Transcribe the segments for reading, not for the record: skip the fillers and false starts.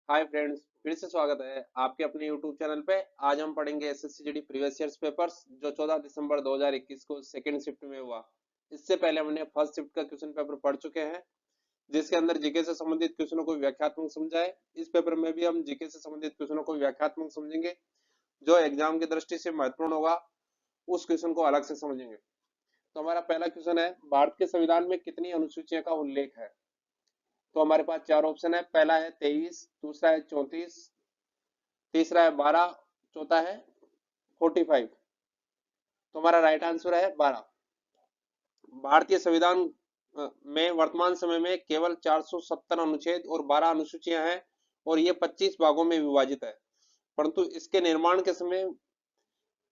Hi friends, फिर से स्वागत है आपके अपने यूट्यूब चैनल पे। आज हम पढ़ेंगे SSC GD previous years papers जो 14 दिसंबर 2021 को सेकंड शिफ्ट में हुआ। इससे पहले हमने फर्स्ट शिफ्ट का क्वेश्चन पेपर पढ़ चुके हैं, जिसके अंदर जीके से संबंधित क्वेश्चनों को व्याख्यात्मक समझा है। इस पेपर में भी हम जीके से संबंधित क्वेश्चनों को व्याख्यात्मक समझेंगे। जो एग्जाम की दृष्टि से महत्वपूर्ण होगा उस क्वेश्चन को अलग से समझेंगे। तो हमारा पहला क्वेश्चन है, भारत के संविधान में कितनी अनुसूचियों का उल्लेख है? तो हमारे पास चार ऑप्शन है। पहला है 23, दूसरा है 34, तीसरा है 12, चौथा है 45। तो हमारा राइट आंसर है 12। भारतीय संविधान में वर्तमान समय में केवल 470 अनुच्छेद और 12 अनुसूचियां हैं और ये 25 भागों में विभाजित है। परंतु इसके निर्माण के समय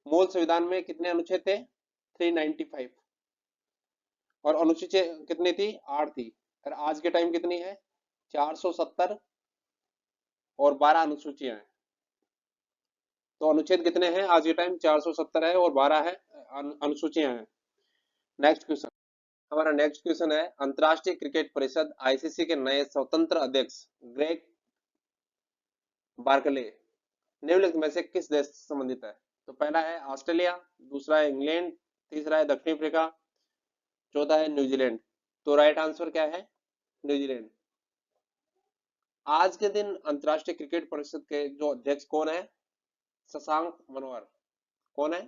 मूल संविधान में कितने अनुच्छेद थे? 395। और अनुसूचियां कितनी थी? 8 थी। और आज के टाइम कितनी है? 470 और 12 अनुसूचियां हैं। तो अनुच्छेद कितने हैं आज के टाइम? 470 है और 12 है अनुसूचियां हैं। Next question. हमारा नेक्स्ट क्वेश्चन है, अंतरराष्ट्रीय क्रिकेट परिषद आईसीसी के नए स्वतंत्र अध्यक्ष ग्रेग बार्कले निम्नलिखित में से किस देश से संबंधित है? तो पहला है ऑस्ट्रेलिया, दूसरा है इंग्लैंड, तीसरा है दक्षिण अफ्रीका, चौथा है न्यूजीलैंड। तो राइट आंसर क्या है? न्यूजीलैंड। आज के दिन अंतरराष्ट्रीय क्रिकेट परिषद के जो अध्यक्ष कौन है? शशांक मनोहर। कौन है?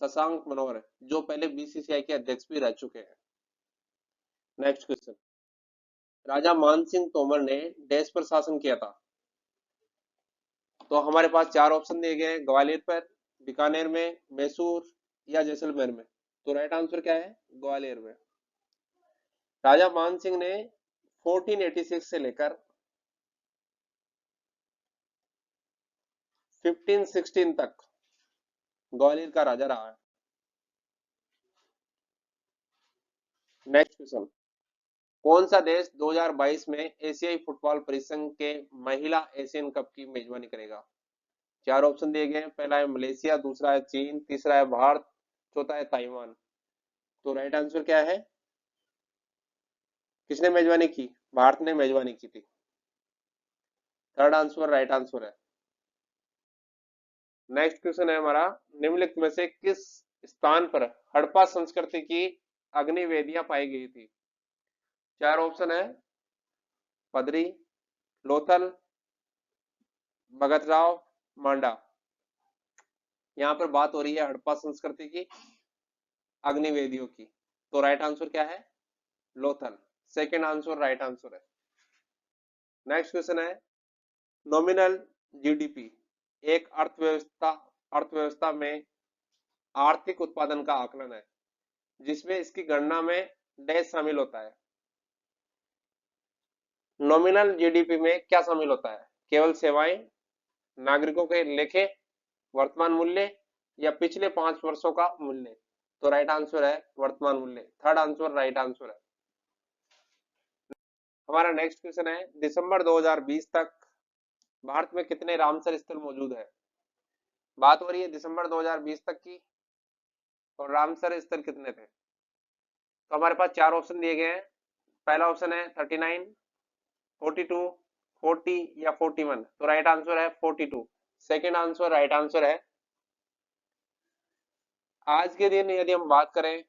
शशांक मनोहर, जो पहले बीसीसीआई के अध्यक्ष भी रह चुके हैं। Next question. राजा मान सिंह तोमर ने देश पर शासन किया था? तो हमारे पास चार ऑप्शन दिए गए हैं, ग्वालियर पर, बीकानेर में, मैसूर या जैसलमेर में। तो राइट आंसर क्या है? ग्वालियर में। राजा मान सिंह ने 1486 से लेकर 1516 तक ग्वालियर का राजा रहा है। Next question. कौन सा देश 2022 में एशियाई फुटबॉल परिसंघ के महिला एशियन कप की मेजबानी करेगा? चार ऑप्शन दिए गए हैं। पहला है मलेशिया, दूसरा है चीन, तीसरा है भारत, चौथा है ताइवान। तो राइट आंसर क्या है? किसने मेजबानी की? भारत ने मेजबानी की थी। थर्ड आंसर राइट आंसर है। नेक्स्ट क्वेश्चन है हमारा, निम्नलिखित में से किस स्थान पर हड़प्पा संस्कृति की अग्निवेदियां पाई गई थी? चार ऑप्शन है, पदरी, लोथल, भगतराव, मांडा। यहाँ पर बात हो रही है हड़प्पा संस्कृति की अग्निवेदियों की। तो राइट आंसर क्या है? Lothal. Second answer right answer है। नेक्स्ट क्वेश्चन है, नॉमिनल जीडीपी एक अर्थव्यवस्था में आर्थिक उत्पादन का आकलन है, जिसमें इसकी गणना में डैश शामिल होता है। नॉमिनल जीडीपी में क्या शामिल होता है? केवल सेवाएं, नागरिकों के लेखे, वर्तमान मूल्य या पिछले 5 वर्षों का मूल्य। तो राइट आंसर है वर्तमान मूल्य। थर्ड आंसर राइट आंसर है। हमारा नेक्स्ट क्वेश्चन है, दिसंबर 2020 तक भारत में कितने रामसर स्थल मौजूद है? बात हो रही है दिसंबर 2020 तक की, और रामसर स्थल कितने थे? तो हमारे पास चार ऑप्शन दिए गए हैं। पहला ऑप्शन है 39, 42, 40 या 41। तो राइट आंसर है 42। सेकेंड आंसर राइट आंसर है। आज के दिन यदि हम बात करें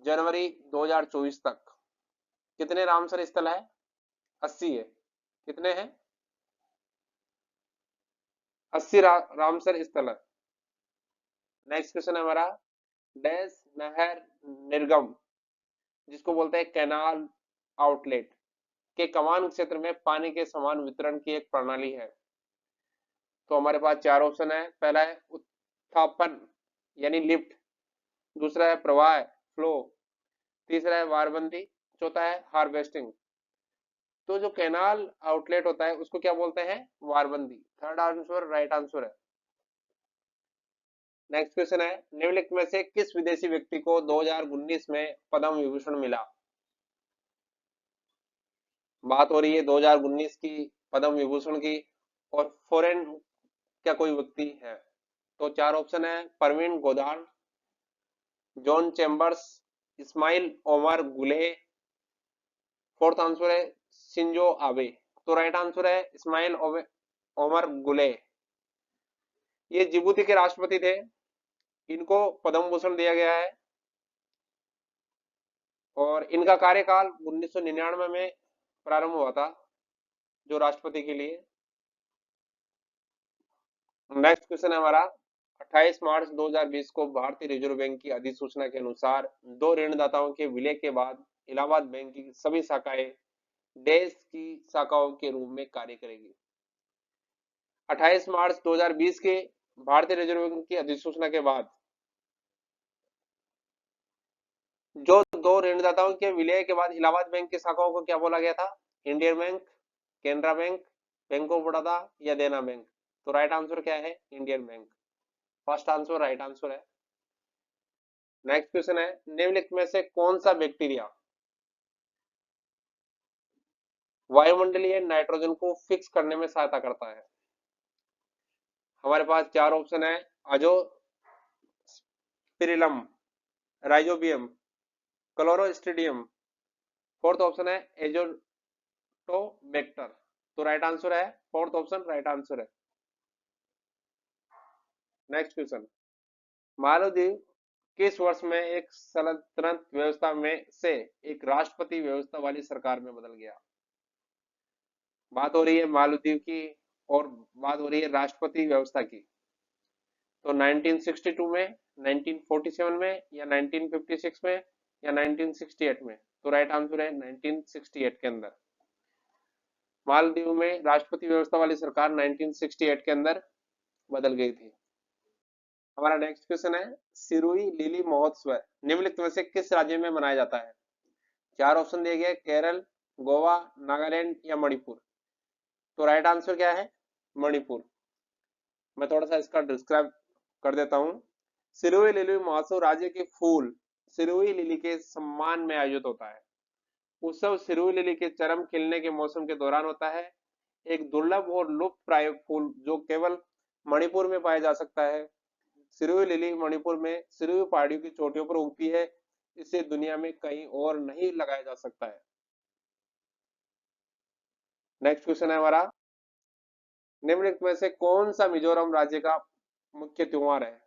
जनवरी 2024 तक, कितने रामसर स्थल है? 80 है। कितने हैं? 80 रामसर स्थल है। नेक्स्ट क्वेश्चन है हमारा, डैश नहर निर्गम, जिसको बोलते हैं कैनाल आउटलेट, के कमान क्षेत्र में पानी के समान वितरण की एक प्रणाली है। तो हमारे पास चार ऑप्शन है। पहला है उत्थापन यानी लिफ्ट, दूसरा है प्रवाह फ्लो, तीसरा है वारबंदी, चौथा है हार्वेस्टिंग। तो जो कैनाल आउटलेट होता है उसको क्या बोलते हैं? वारबंदी। थर्ड आंसर राइट आंसर है। नेक्स्ट क्वेश्चन है, निम्नलिखित में से किस विदेशी व्यक्ति को 2019 में पद्म विभूषण मिला? बात हो रही है 2019 की पद्म विभूषण की, और फॉरेन क्या कोई व्यक्ति है? तो चार ऑप्शन है, परवीन गोदार, John Chambers, Ismail Omar Guelleh, fourth answer है शिंजो आबे। तो राइट आंसर है इस्माइल ओमर गुले। ये जिबूती के राष्ट्रपति थे, इनको पद्म भूषण दिया गया है और इनका कार्यकाल 1999 में प्रारंभ हुआ था जो राष्ट्रपति के लिए। नेक्स्ट क्वेश्चन है हमारा, 28 मार्च 2020 को भारतीय रिजर्व बैंक की अधिसूचना के अनुसार दो ऋणदाताओं के विलय के बाद इलाहाबाद बैंक की सभी शाखाएं देश की शाखाओं के रूप में कार्य करेगी। 28 मार्च 2020 के भारतीय रिजर्व बैंक की अधिसूचना के बाद जो दो ऋणदाताओं के विलय के बाद इलाहाबाद बैंक की शाखाओं को क्या बोला गया था? Indian bank, Canara bank, bank of Baroda या देना बैंक। तो राइट आंसर क्या है? Indian bank. First answer right answer है। नेक्स्ट क्वेश्चन है, निम्नलिखित में से कौन सा बैक्टीरिया वायुमंडलीय नाइट्रोजन को फिक्स करने में सहायता करता है? हमारे पास चार ऑप्शन है, अजोस्पिरिलम, राइजोबियम, क्लोरोस्ट्रिडियम, फोर्थ ऑप्शन है एजोटोबैक्टर। तो राइट आंसर है फोर्थ ऑप्शन राइट आंसर है। नेक्स्ट क्वेश्चन, मालदीव किस वर्ष में एक सल्तनत व्यवस्था में से एक राष्ट्रपति व्यवस्था वाली सरकार में बदल गया? बात हो रही है मालदीव की और बात हो रही है राष्ट्रपति व्यवस्था की। तो 1962 में, 1947 में या 1956 में या 1968 में? तो राइट आंसर है 1968 के अंदर। मालदीव में राष्ट्रपति व्यवस्था वाली सरकार 1968 के अंदर बदल गई थी। हमारा नेक्स्ट क्वेश्चन है, सिरोही लिली महोत्सव निम्नलिखित में से किस राज्य में मनाया जाता है? चार ऑप्शन दिए गए, केरल, गोवा, नागालैंड या मणिपुर। तो राइट आंसर क्या है? मणिपुर। मैं थोड़ा सा इसका डिस्क्राइब कर देता हूँ। सिरोही लिली महोत्सव राज्य के फूल सिरोही लिली के सम्मान में आयोजित होता है। उत्सव सिरोही लिली के चरम खिलने के मौसम के दौरान होता है। एक दुर्लभ और लुप्त प्राय फूल जो केवल मणिपुर में पाया जा सकता है। सिरोही लिली मणिपुर में सिरोही पहाड़ियों की चोटियों पर उगती है। इसे दुनिया में कहीं और नहीं लगाया जा सकता है। नेक्स्ट क्वेश्चन है हमारा, निम्नलिखित में से कौन सा मिजोरम राज्य का मुख्य त्योहार है?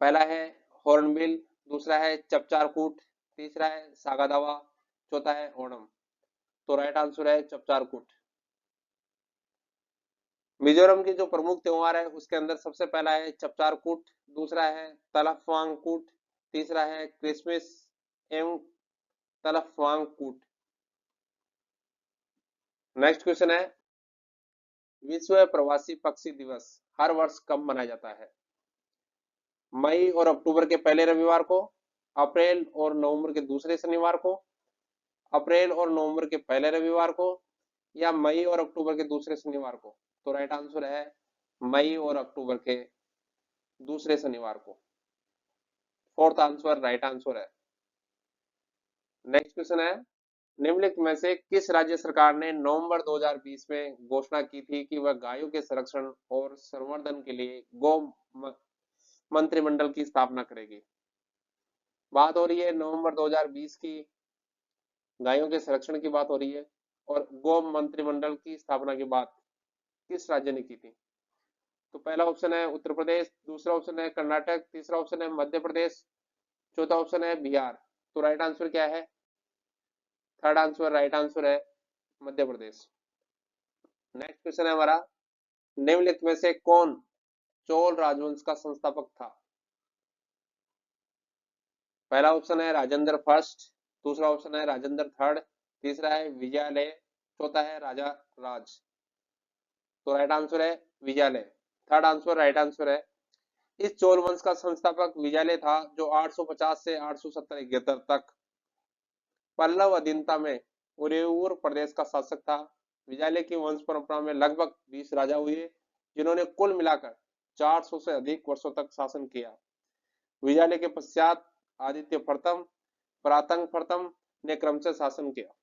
पहला है हॉर्नबिल, दूसरा है चपचारकूट, तीसरा है सागादावा, चौथा है ओणम। तो राइट आंसर है चपचारकूट। मिजोरम के जो प्रमुख त्योहार है उसके अंदर सबसे पहला है चपचारकूट, दूसरा है तलफवांगकूट, तीसरा है क्रिसमस एवं तलफवांगकूट। नेक्स्ट क्वेश्चन है, विश्व प्रवासी पक्षी दिवस हर वर्ष कब मनाया जाता है? मई और अक्टूबर के पहले रविवार को, अप्रैल और नवंबर के दूसरे शनिवार को, अप्रैल और नवंबर के पहले रविवार को या मई और अक्टूबर के दूसरे शनिवार को? तो राइट आंसर है मई और अक्टूबर के दूसरे शनिवार को। फोर्थ आंसर राइट आंसर है। नेक्स्ट क्वेश्चन है, निम्नलिखित में से किस राज्य सरकार ने नवंबर 2020 में घोषणा की थी कि वह गायों के संरक्षण और संवर्धन के लिए गौ मंत्रिमंडल की स्थापना करेगी? बात हो रही है नवंबर 2020 की, गायों के संरक्षण की बात हो रही है और गौ मंत्रिमंडल की स्थापना की बात किस राज्य ने की थी? तो पहला ऑप्शन है उत्तर प्रदेश, दूसरा ऑप्शन है कर्नाटक, तीसरा ऑप्शन है मध्य प्रदेश, चौथा ऑप्शन है बिहार। तो राइट आंसर क्या है? थर्ड आंसर राइट आंसर है मध्य प्रदेश। नेक्स्ट क्वेश्चन है हमारा, निम्नलिखित में से कौन चोल राजवंश का संस्थापक था? पहला ऑप्शन है राजेंद्र फर्स्ट, दूसरा ऑप्शन है राजेंद्र थर्ड, तीसरा है विजयालय, चौथा है राजा राज। तो राइट आंसर है Vijayalaya. Third answer right answer है। इस चोल वंश का संस्थापक विजयालय था जो 850 से 870 तक पल्लव अधीनता में उरेयूर प्रदेश का शासक था। विजयालय की वंश परंपरा में लगभग 20 राजा हुए जिन्होंने कुल मिलाकर 400 से अधिक वर्षों तक शासन किया। विजयालय के पश्चात आदित्य प्रथम, परातंग प्रथम ने क्रमशः शासन किया।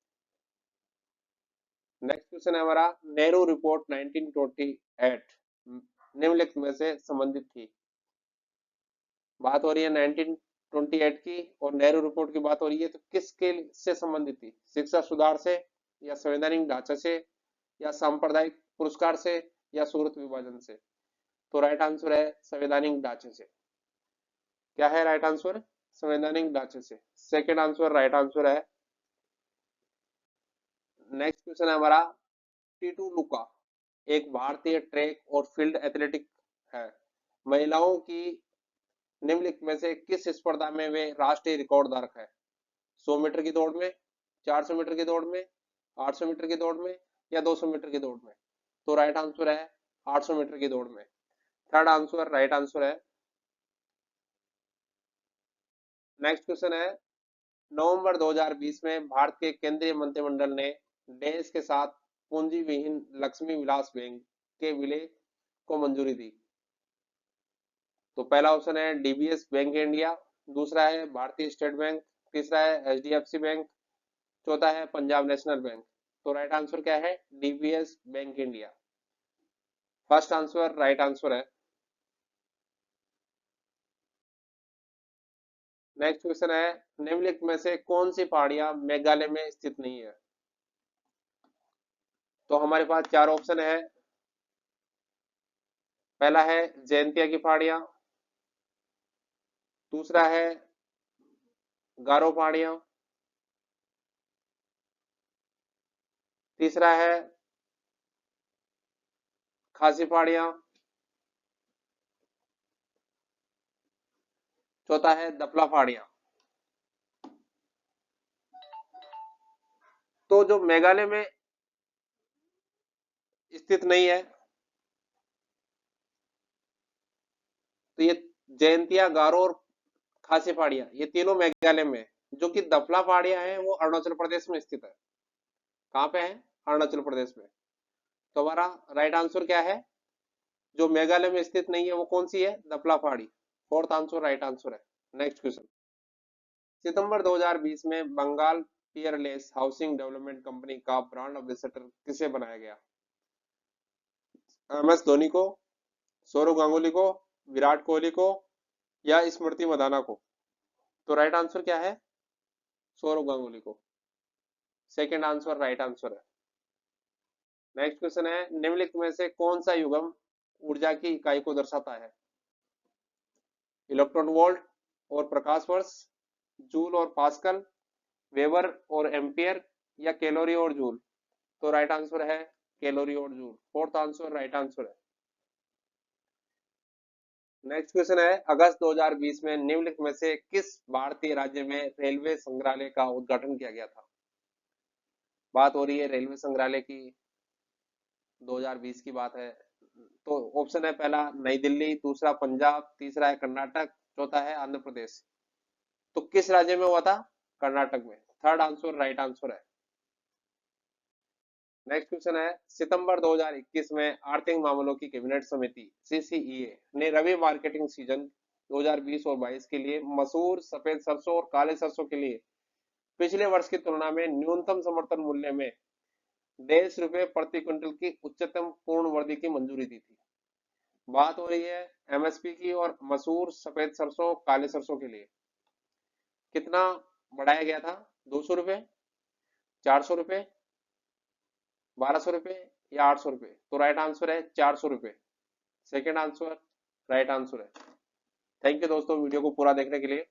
नेक्स्ट क्वेश्चन है हमारा, नेहरू रिपोर्ट 1928 निम्नलिखित में से संबंधित थी? बात हो रही है 1928 की और नेहरू रिपोर्ट की बात हो रही है, तो किसके से संबंधित थी? शिक्षा सुधार से, या संवैधानिक ढांचे से, या सांप्रदायिक पुरस्कार से, या सूरत विभाजन से? तो राइट आंसर है संवैधानिक ढांचे से। क्या है राइट आंसर? संवैधानिक ढांचे से। सेकंड आंसर राइट आंसर है। नेक्स्ट क्वेश्चन है हमारा, टीटू लुका एक भारतीय ट्रैक और फील्ड एथलेटिक है। महिलाओं की निम्नलिखित में से किस स्पर्धा में वे राष्ट्रीय रिकॉर्ड धारक है? 100 मीटर की दौड़ में, 400 मीटर की दौड़ में, 800 मीटर की दौड़ में, या 200 मीटर की दौड़ में? तो राइट आंसर है 800 मीटर की दौड़ में। थर्ड आंसर राइट आंसर है। नेक्स्ट क्वेश्चन है, नवंबर 2020 में भारत के केंद्रीय मंत्रिमंडल ने देश के साथ पूंजी विहीन लक्ष्मी विलास बैंक के विलय को मंजूरी दी। तो पहला ऑप्शन है डीबीएस बैंक इंडिया, दूसरा है भारतीय स्टेट बैंक, तीसरा है एचडीएफसी बैंक, चौथा है पंजाब नेशनल बैंक। तो राइट आंसर क्या है? DBS bank India. First answer right answer है। नेक्स्ट क्वेश्चन है, निम्नलिखित में से कौन सी पहाड़ियां मेघालय में स्थित नहीं है? तो हमारे पास चार ऑप्शन है। पहला है जैंतिया की पहाड़ियां, दूसरा है गारो पहाड़ियां, तीसरा है खासी पहाड़ियां, चौथा है दपला पहाड़ियां। तो जो मेघालय में स्थित नहीं है, तो ये जैंतिया, गारो और खासी पहाड़ियां, ये तीनों मेघालय में है। जो कि दफला पहाड़ियां हैं वो अरुणाचल प्रदेश में स्थित है। कहाँ पे है? अरुणाचल प्रदेश में। तो हमारा राइट आंसर क्या है? जो मेघालय में स्थित नहीं है वो कौन सी है? दफला पहाड़ी। फोर्थ आंसर राइट आंसर है। नेक्स्ट क्वेश्चन, सितंबर 2020 में Bengal Peerless Housing Development Company का ब्रांड एम्बेसडर किसे बनाया गया? एमएस धोनी को, सौरव गांगुली को, विराट कोहली को, या स्मृति मंदाना को? तो राइट आंसर क्या है? सौरव गांगुली को। सेकंड आंसर राइट आंसर है। नेक्स्ट क्वेश्चन है, निम्नलिखित में से कौन सा युग्म ऊर्जा की इकाई को दर्शाता है? इलेक्ट्रॉन वोल्ट और प्रकाश वर्ष, जूल और पास्कल, वेबर और एम्पियर, या कैलोरी और जूल? तो राइट आंसर है कैलोरी और joule. Fourth answer right answer है। नेक्स्ट क्वेश्चन है, अगस्त 2020 में निम्नलिखित में से किस भारतीय राज्य में रेलवे संग्रहालय का उद्घाटन किया गया था? बात हो रही है रेलवे संग्रहालय की, 2020 की बात है। तो ऑप्शन है, पहला नई दिल्ली, दूसरा पंजाब, तीसरा है कर्नाटक, चौथा है आंध्र प्रदेश। तो किस राज्य में हुआ था? कर्नाटक में। थर्ड आंसर राइट आंसर है। नेक्स्ट क्वेश्चन है, सितंबर 2021 में आर्थिक मामलों की कैबिनेट समिति सीसीईए ने रबी मार्केटिंग सीजन 2020 और 22 के लिए मसूर, सफेद सरसों और काले सरसों के लिए पिछले वर्ष की तुलना में न्यूनतम समर्थन मूल्य में ₹1.5 प्रति क्विंटल की उच्चतम पूर्ण वृद्धि की मंजूरी दी थी। बात हो रही है एमएसपी की, और मसूर, सफेद सरसों, काले सरसों के लिए कितना बढ़ाया गया था? ₹200, ₹400, ₹1200, या ₹800? तो राइट आंसर है ₹400। सेकेंड आंसर राइट आंसर है। थैंक यू दोस्तों वीडियो को पूरा देखने के लिए।